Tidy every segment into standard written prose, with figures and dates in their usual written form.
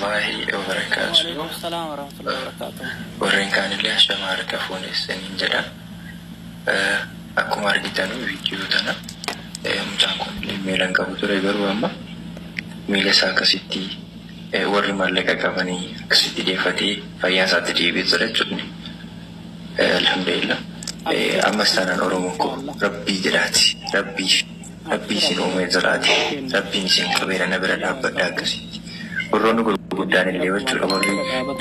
الله وبركاته. وعليكم السلام ورحمة الله وبركاته. ورين كان اللي أشتمار كفون السنين جدا أكو مارجتانو فيديو تنا مجاكم ميلان كابوتوري غرو أما ميلا ساكا سيتي وري مالك كاباني كسيتي دي فاتي فايان ساتي دي بيزرة جدني الحمد لله أما استانا أوروموكو ربي جراتي ربي سنو ميزراتي ربي نسين كبيرا نبرا لابا داكسي ورونو قدان اللي وجه الأولي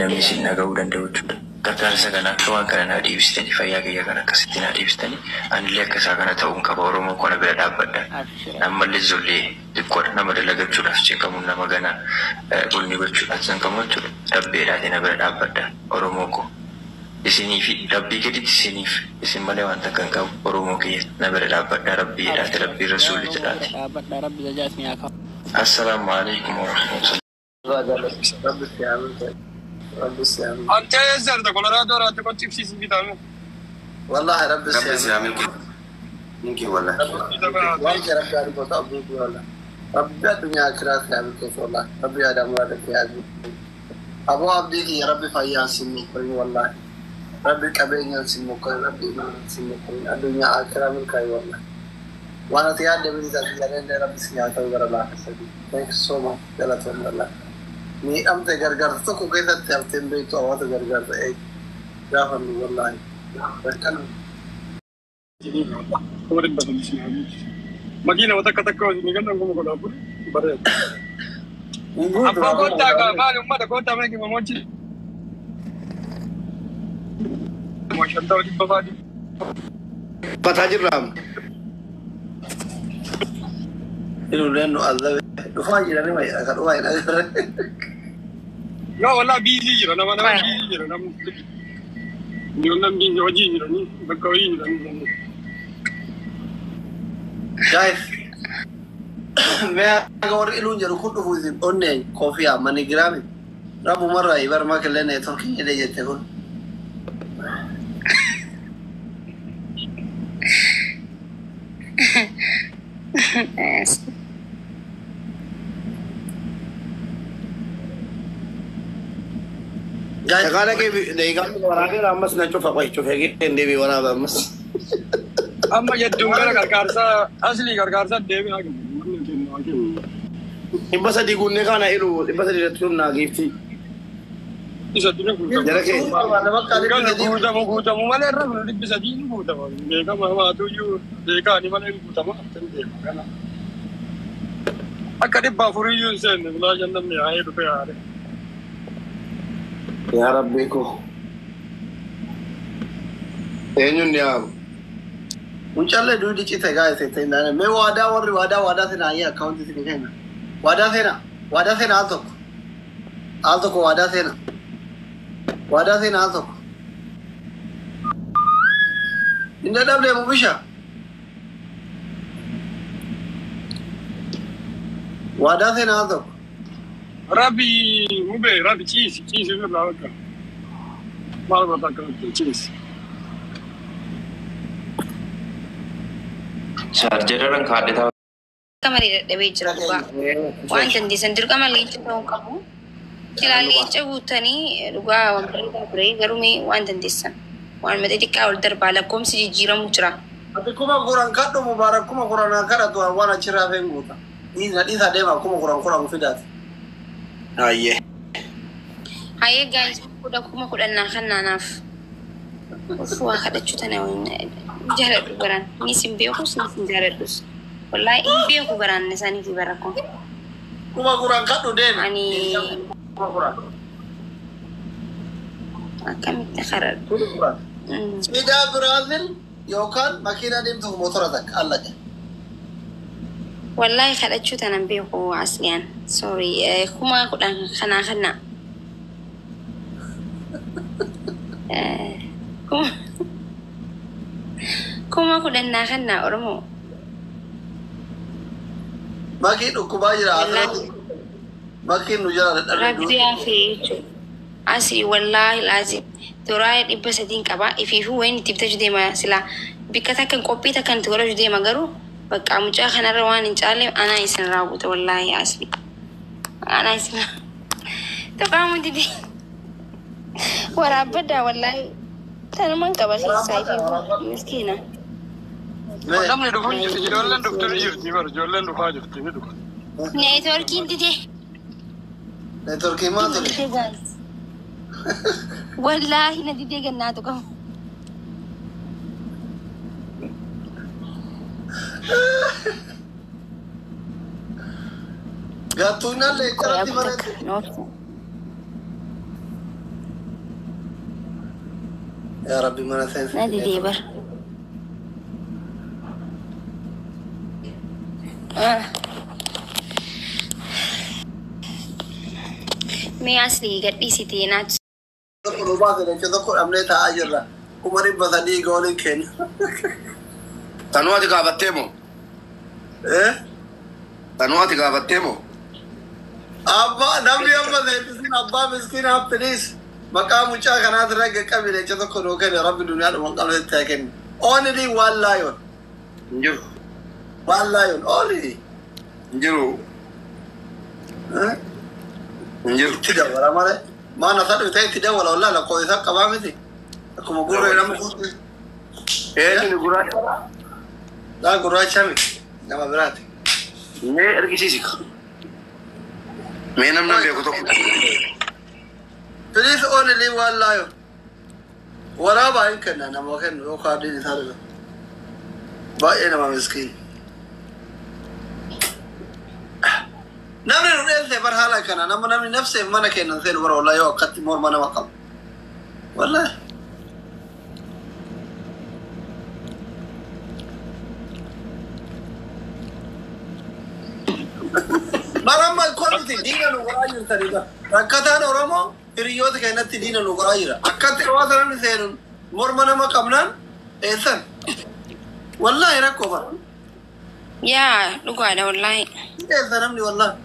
نمي سنة قولا دوجه كتار سكنا كوان كنا نادي بستني فيا كيا كنا كستي نادي بستني أنا اللي كساكنا تاون كبارو مو كنا بيرد أبدا نما اللي زولي تقول نما دلقة جولا فشين كمون نما كنا قولني بجولا زن كمون جولا ربي رادينا بيرد أبدا أوروموكو إسني في ربي كدي إسني في إسم ماله وانت كان كاب أوروموكي نبيرد أبدا ربي رادي ربي رسولي ترادي السلام عليكم ورحمة الله. أنت يا زلمة كولورادو رات كنت في سيسي بتاعه. والله رب السلام ممكن والله. والله رب يعرف أبوك والله. رب الدنيا كراس يعرف كيف والله. رب يعلم مرادك يا أبي. أبو عبدك يا رب فيان سمي كل والله. رب كبير سمي كل رب سمي كل الدنيا أكرم كاي والله. وانا تيار دبي زادي رب سيا كاي والله. Thank you so much. جل الله. ni am te gargar to ko gaita te tembe to awata gargar e gafan wallahi barkan ko rin badal shi magina wata katakko ni gandan kuma ko dabu bare abba ko ta ga malum mata ko ta mai mamonci mo shanta wadi babadi patajir ram inu leno allah do fajira ni mai aka do ai na لا والله بيجي جرا أنا بيجي جرا أنا يوم بيجي وجي جرا ني بكوي جرا guys मैं अगर इलू जरूर खुद हो जिस ओने कॉफी आ मनी ग्रामी रब उमर आई बार माँ के लेने तो किए ले जाते हो Karena ke kami orang ni ramas nak coba kau coba lagi dewi orang ramas. Amma ya jungkar karkarsa asli karkarsa dewi lagi. Impasa di gunne kan ilu, impasa di retum na gifti. Bisa tu nak. Jadi ke. Kan kuda mu mana orang ni bisa di kuda. Mereka mama tu you, mereka ni mana kuda mah tende. Akade bafuri you sen, mula janda ni ayat tu ada. Ya Rabbi ko. Enyun ya. Unchalle duty chite guys ite ndane. Me wada sena ya account sini kana. Wada sena alto ko wada sena. Wada sena alto. Inda double mubisha. Wada sena alto. Rabi mube rabi cheese ni lah kan. Malu tak kan cheese. Charger orang kade tau. Kamari de beijra duga. Wan jandi sendir kamari lechu tau kamu. Kila lechu butani duga wan beri da beri garumi wan jandi san. Wan mede dikka order bala kom si jira muchra. Ati kuma kurang kado mubarak kuma kurang nakara tu wana cira venguta. Isa dema kuma kurang fidat. Aye. Aye guys, kuda nakan nanaf. Ufuwa kada cutana wani jarar dubaran. Ni simbe ko sin jarar dus. Wallahi imbe ko baran ne sani ki barako. Kuma kurang kado den. Ani kuma kurang. Akam takharar. Ida Brazil yokan makina dim tu motor atak Allah ja. Wallahi kada cutana be ko aslian. Sorry, kuma kudan kana. Kuma kudan kana oromo. Makin ukubajira makin nujara Rabbi afi. Asli wallahi lazim. Turai ibasa din kaba ififu wen tibta jude ma sila bikata kan kopi ta kan tura jude magaru. Baka mucha kana rawan in chale ana isin ragu ta wallahi asli. Ana isin تقام دي ورابدا والله ترى من قبل سايفي مسكينة namni dhufu ijoolleen dhuftu jirti bar ijoolleen dhufaa jirti ni dhufu نيتوركين دي نتوركي ما تلي والله ندي دي جناتكم قاتونا اللي كرتي مرات يا ربي ما نسيت نادي ديبر مي أصلي قد بيسيتي ناتش تقولوا بعض اللي تقول أمنيتها أجرة ومريب بثني قولين كين تنواتي قابتيمو إيه تنواتي قابتيمو أبا نبي أبا ذي أبا مسكين أب بليس مقام وشا كانت رجع كبيرة تقولوا كين رب الدنيا ومقام التاكين أونلي والله يون نجو والله يون أونلي نجو ها نجو tidak wala mare mana sadu tay tidak wala wala la ko isa kaba miti ko mo gure na mo ko ni gura da gura chami na ma berati ne ergisisik menam na be ko to please only wallahi wala ba in kana na mo kan ko ka dini sare ba ina ma miskin نمر نقول ذي برهلا كنا نمر نفسه ما نكين نزيل ورا ولا يو قط مور ما نمقم والله مرام الكل تدينا نقراير تريدا ركعتان ورمو تريود كنا تدينا نقراير أكتر كواسر نزيل مور ما نمقم نان إنسان والله يركوبا يا لقوا هذا والله إنسان أمني والله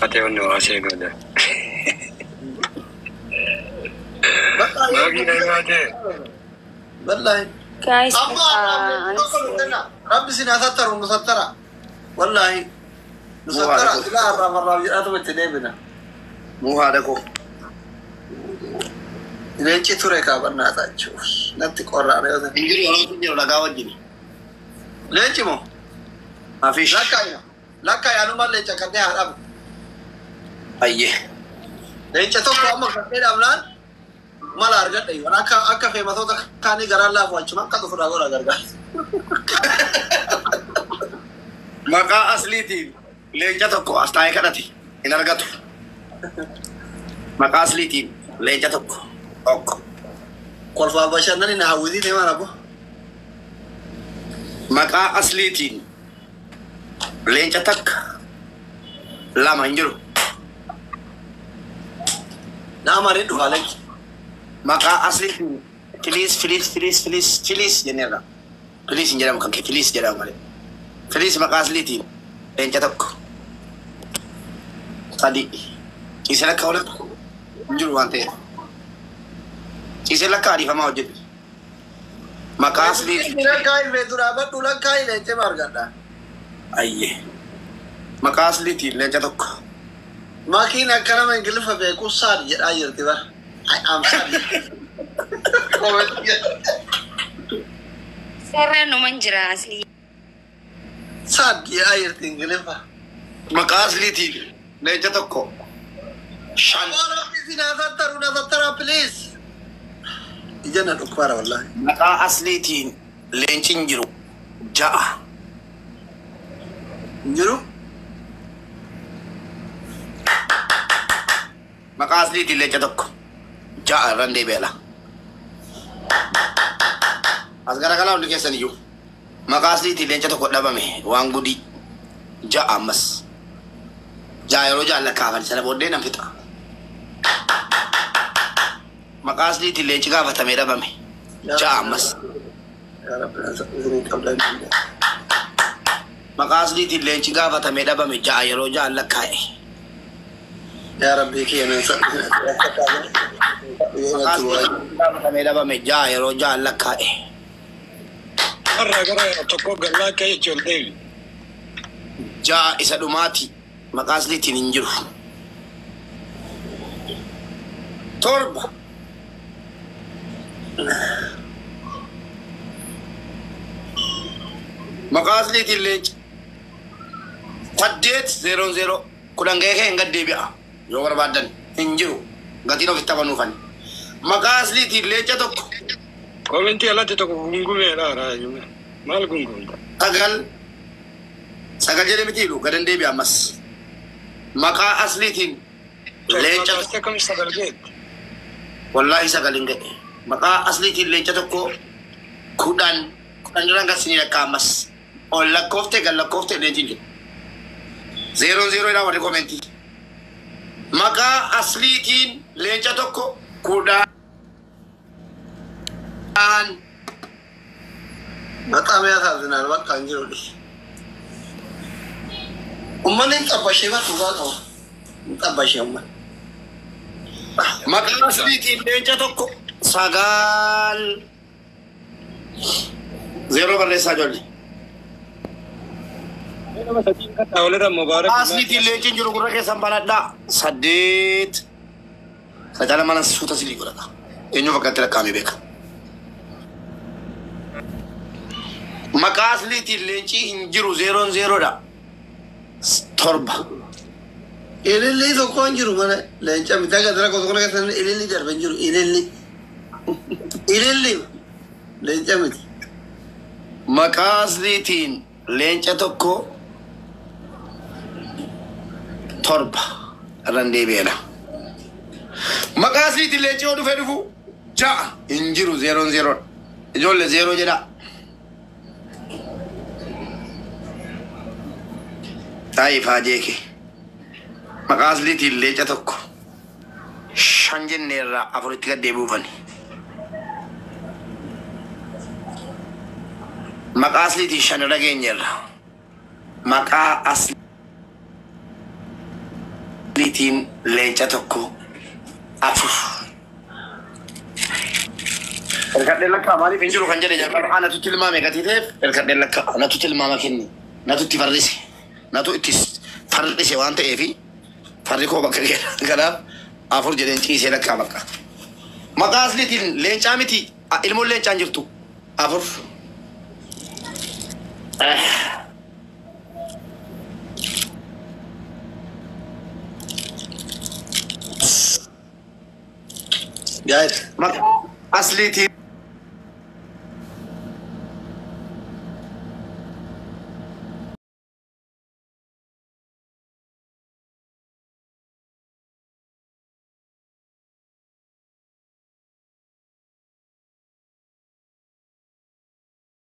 Ate wanne wase gada. Bagi nahi ate. والله guys ربي سنستر ونستر والله نستر لا مرة أثبت نبينا مو هذا كو ليش تريك أبنا تأجوش نتي قرر عليه نجري ولا قاوجني ليش مو ما فيش لا كاي أنا ما ليش كده هرب أيه ليش تقول أمك كده أملان ما لا أرجع أيه أنا أكا في مثلا كاني جرال لا فوج ما كده فرا غورا غرقا مكا أصليتي ليش تكو أستاي كناتي إن أرجعتو مكا أصليتي ليش تكو أوك كل فابشان نني نهودي تما ربو مكا أصليتي ليش تك لا ما ينجرو نعم أريد عليك maka asli filis jenera filis jenera bukan filis jenera male filis maka asli ti encatok tadi isela kaula juru wante isela kari fama ojit maka asli لا كاي بدورا بتولا كاي ليش مارجادا ayye maka asli ti encatok ما كنا كلام إنجليزي فبيكون صار جراير تبا I am sorry. Sarah no manjira asli. Sad jerair Inggris fa. maka asli ti encatok shan Orang di sini ada taru please. Ijana dukwara wallahi. maka asli ti lencin jiru ja'a Juru? maka asli ti encatok ja'a rande bela asgara kala undi kesani yu maka asli ti encatok dabame wangudi ja'a mas ja'a ro jalla kaval sala bodde nam fita maka asli ti lenci ga fata me dabame ja'a mas Ya Rabbi nasabini qabla dunya. maka asli ti lenci ga fata me dabame ja'a ro jalla kai Ya Rabbi kiyana nasabini. maka asli ga fata me dabame ja'a ro jalla kai gara tokko galla kay jolde ja'a isa dumati maka asli ti ninjiru torba maqaa asliitiin leenca 800 kudhan gahee hin gaddeebi'a yoo barbaadan hin jiru gatiin ofitti abanuufan maqaa asliitiin leenca tokko komintii alatti tokko gungumeedha raayume maal gungumta sagal jedhe mitiilu gadan deebi'a ammas maqaa asliitiin leenca kam sagal geet wallahi sagal hin gadhe maqaa asliitiin leenca tokko kudhan rangas ni lakka ammas ol lakkoofte gal lakkoofte leenci jiru 00 ila warri komentii maqaa asliitiin leenca tokko kudhan በጣም ያሳዝናል። በቃ እንጂ ኡማኔን ጠባሽባት ወጋው ጠባሽማ maqaa asliitiin leenca tokko sagal 0 barreessaa ijoollee awlada mubarak asliitiin leenci jiru gurra keessan banadhaa 8 sajala mana suuta silii godhata eenyu fakkatti lakkaa'amee beeka maqaa asliitiin leenci hin jiru 00 dha torba ililli tokko jiru mana leenca mitaga dara ko kana kan ililli darban jiru ililli leenca miti maqaa asliitiin leenca tokko torba irraan deebi'eedha maqaa asliitiin leenci yoo dhufee dhufu 6 hin jiru 00 ijoollee 0 jedha taa'ifaa jeeke maqaa asliitiin leenca tokko 5 jenneerraa 4tti gad deebi'uufani maqaa asliitiin 5 dhageenyeerra maqaa asliitiin leenca tokko 4 erkadheen lakkaa maaliif hin jiru kan jedhe jalqaba anatu tilmaame gatiiteef erkadheen lakkaa anatu tilmaama kenni natu itti farrise natu itti farrise waan ta'eefi farri koo bakka kanaaf 4 jedheen ciisee lakkaa bakka maqaa asliitiin leencaa miti ilmoon leencaan jirtu 4 guys maqaa asliitiin